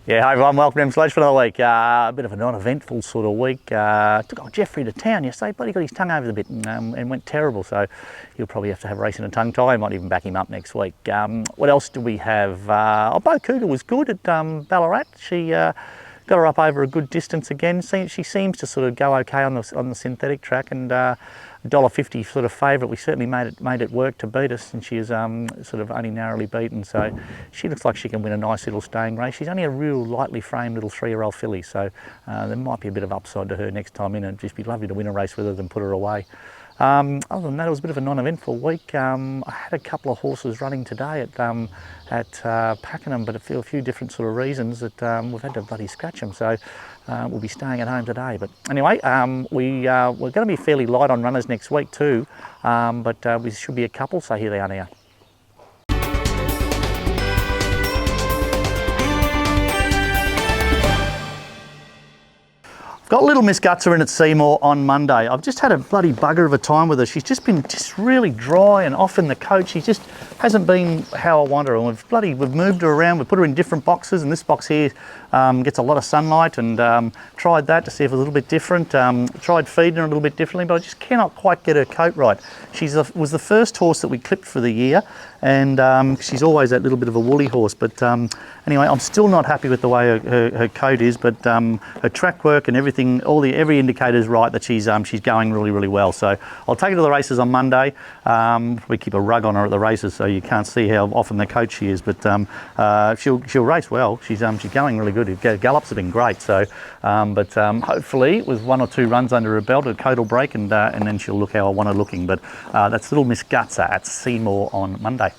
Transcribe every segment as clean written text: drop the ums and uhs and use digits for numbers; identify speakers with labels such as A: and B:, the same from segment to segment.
A: Yeah, hi everyone, welcome to Sledge for another week. A bit of a non-eventful sort of week. Took old Jeffrey to town yesterday, but he got his tongue over the bit and went terrible, so he'll probably have to have a race and a tongue tie. I might even back him up next week. What else do we have? Bo Cougar was good at Ballarat. She got her up over a good distance again. She seems to sort of go okay on the synthetic track, and $1.50 sort of favourite. We certainly made it work to beat us, and she is sort of only narrowly beaten. So she looks like she can win a nice little staying race. She's only a real lightly framed little 3-year-old filly, so there might be a bit of upside to her next time in, and it'd just be lovely to win a race with her than put her away. Other than that, it was a bit of a non-eventful week. I had a couple of horses running today at Pakenham, but for a few different sort of reasons that we've had to bloody scratch them. So we'll be staying at home today. But anyway, we're going to be fairly light on runners next week too, but we should be a couple. So here they are now. Got little Miss Gutser in at Seymour on Monday. I've just had a bloody bugger of a time with her. She's just been really dry and off in the coach. She just hasn't been how I want her. And we've moved her around. We put her in different boxes, and this box here gets a lot of sunlight, and tried that to see if it was a little bit different. Tried feeding her a little bit differently, but I just cannot quite get her coat right. She was the first horse that we clipped for the year, and she's always that little bit of a woolly horse. But anyway, I'm still not happy with the way her coat is, but her track work and everything, every indicator is right that she's going really well. So I'll take her to the races on Monday. We keep a rug on her at the races so you can't see how often the coach she is, but she'll race well. She's going really good. Her gallops have been great. So, but hopefully with 1 or 2 runs under her belt, her coat will break, and then she'll look how I want her looking. But that's little Miss Gutser at Seymour on Monday.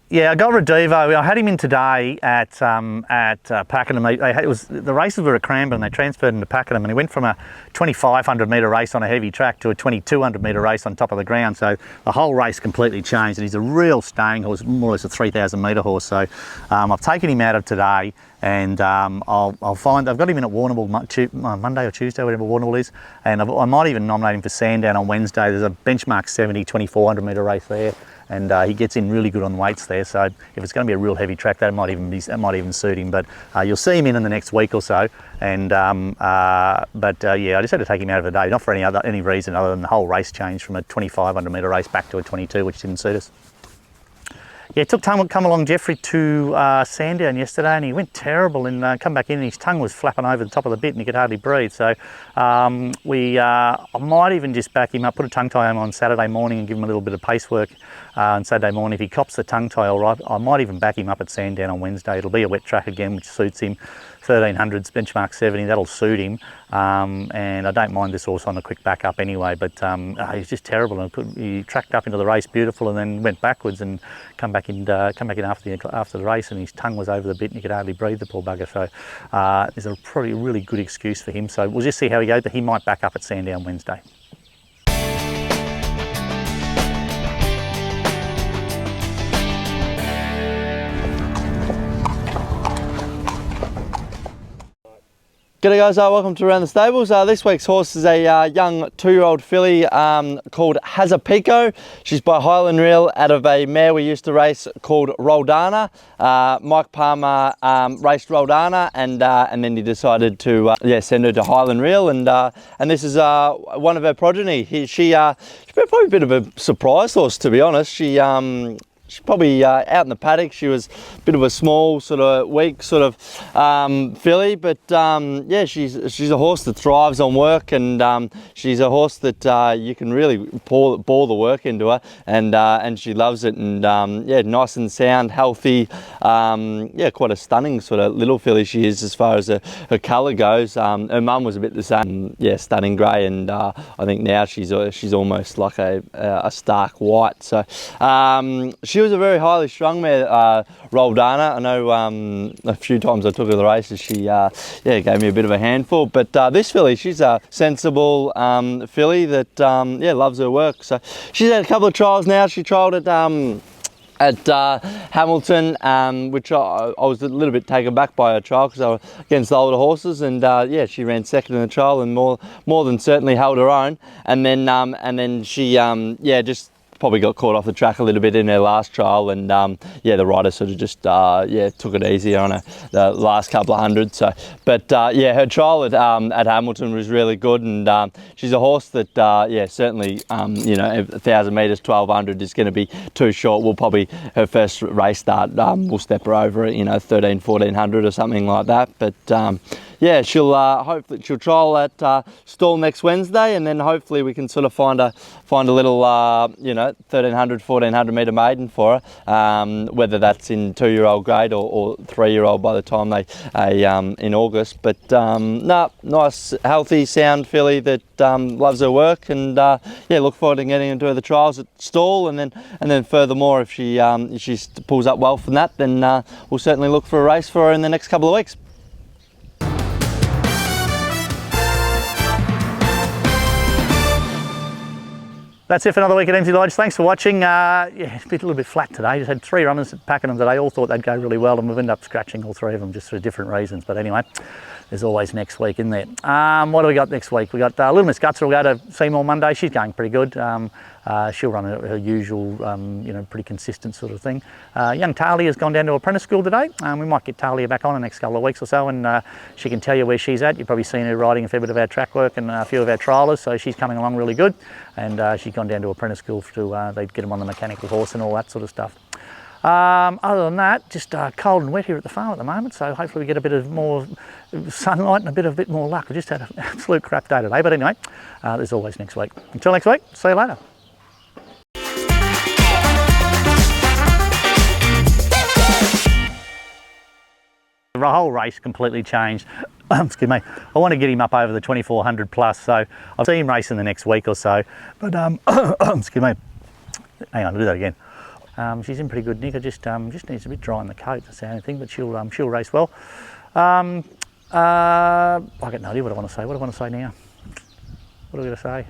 A: Yeah, I got Redivo. I had him in today at Pakenham. The races were at Cranbourne. They transferred him to Pakenham, and he went from a 2,500 metre race on a heavy track to a 2,200 metre race on top of the ground. So the whole race completely changed, and he's a real staying horse, more or less a 3,000 metre horse. So I've taken him out of today, and I'll find I've got him in at Warrnambool Monday or Tuesday, whatever Warrnambool is, and I might even nominate him for Sandown on Wednesday. There's a benchmark 70 2,400 metre race there, and he gets in really good on weights there. So if it's going to be a real heavy track, that might even suit him. But you'll see him in the next week or so. And yeah, I just had to take him out of the day, not for any reason other than the whole race changed from a 2,500 metre race back to a 22, which didn't suit us. Yeah, it took come along Jeffrey to Sandown yesterday, and he went terrible, and come back in and his tongue was flapping over the top of the bit and he could hardly breathe. So I might even just back him up, put a tongue tie on Saturday morning and give him a little bit of pace work on Saturday morning. If he cops the tongue tie all right, I might even back him up at Sandown on Wednesday. It'll be a wet track again, which suits him. 1300s, benchmark 70, that'll suit him. And I don't mind this horse on a quick back up anyway, but he's just terrible. And he tracked up into the race beautiful and then went backwards and come back in after the race, and his tongue was over the bit and he could hardly breathe, the poor bugger. So there's probably a really good excuse for him. So we'll just see how he goes, but he might back up at Sandown Wednesday.
B: G'day guys, welcome to Around the Stables. This week's horse is a young 2-year-old filly called Hazapico. She's by Highland Reel out of a mare we used to race called Roldana. Mike Palmer raced Roldana, and then he decided to send her to Highland Reel, and this is one of her progeny. She's probably a bit of a surprise horse, to be honest. She's probably out in the paddock. She was a bit of a small, sort of weak sort of filly, but yeah, she's a horse that thrives on work, and she's a horse that you can really pour the work into her, and she loves it. And yeah, nice and sound, healthy. Yeah, quite a stunning sort of little filly she is as far as her colour goes. Her mum was a bit the same, yeah, stunning grey, and I think now she's almost like a stark white. So she was a very highly strung mare, Roldana. I know a few times I took her to the races, she gave me a bit of a handful. But this filly, she's a sensible filly that loves her work. So she's had a couple of trials now. She trialled at Hamilton, which I was a little bit taken back by her trial because I was against the older horses, and yeah, she ran second in the trial and more than certainly held her own. And then she just probably got caught off the track a little bit in her last trial, and yeah, the rider sort of just yeah, took it easier on her the last couple of hundred. So, but yeah, her trial at Hamilton was really good, and she's a horse that yeah, certainly you know, 1,000 metres, 1,200 is going to be too short. We'll probably, her first race start, we'll step her over at, you know, 1,300, 1,400 or something like that. But yeah, she'll hopefully she'll trial at Stall next Wednesday, and then hopefully we can sort of find a little you know, 1,300, 1,400 metre maiden for her, whether that's in 2-year-old grade or 3-year-old by the time they in August. But no, nice, healthy, sound filly that loves her work, and yeah, look forward to getting into the trials at Stall, and then furthermore, if she pulls up well from that, then we'll certainly look for a race for her in the next couple of weeks.
A: That's it for another week at MT Lodge. Thanks for watching. Yeah, it's been a little bit flat today. Just had 3 runners at Pakenham today. All thought they'd go really well, and we've ended up scratching all 3 of them just for different reasons. But anyway, there's always next week in there. What do we got next week? We got Little Miss Guts will go to Seymour Monday. She's going pretty good. She'll run her usual, you know, pretty consistent sort of thing. Young Talia has gone down to apprentice school today. We might get Talia back on in the next couple of weeks or so, and she can tell you where she's at. You've probably seen her riding a fair bit of our track work and a few of our trialers, so she's coming along really good. And she's gone down to apprentice school to they get them on the mechanical horse and all that sort of stuff. Other than that, just cold and wet here at the farm at the moment, so hopefully we get a bit of more sunlight and a bit more luck. We just had an absolute crap day today, but anyway, there's always next week. Until next week, see you later. The whole race completely changed. Excuse me. I want to get him up over the 2,400 plus, so I'll see him race in the next week or so. But excuse me. Hang on, I'll do that again. She's in pretty good nick. Just needs a bit dry in the coat. That's the only thing, but she'll race well. I got no idea what I want to say. What do I want to say now? What are we going to say?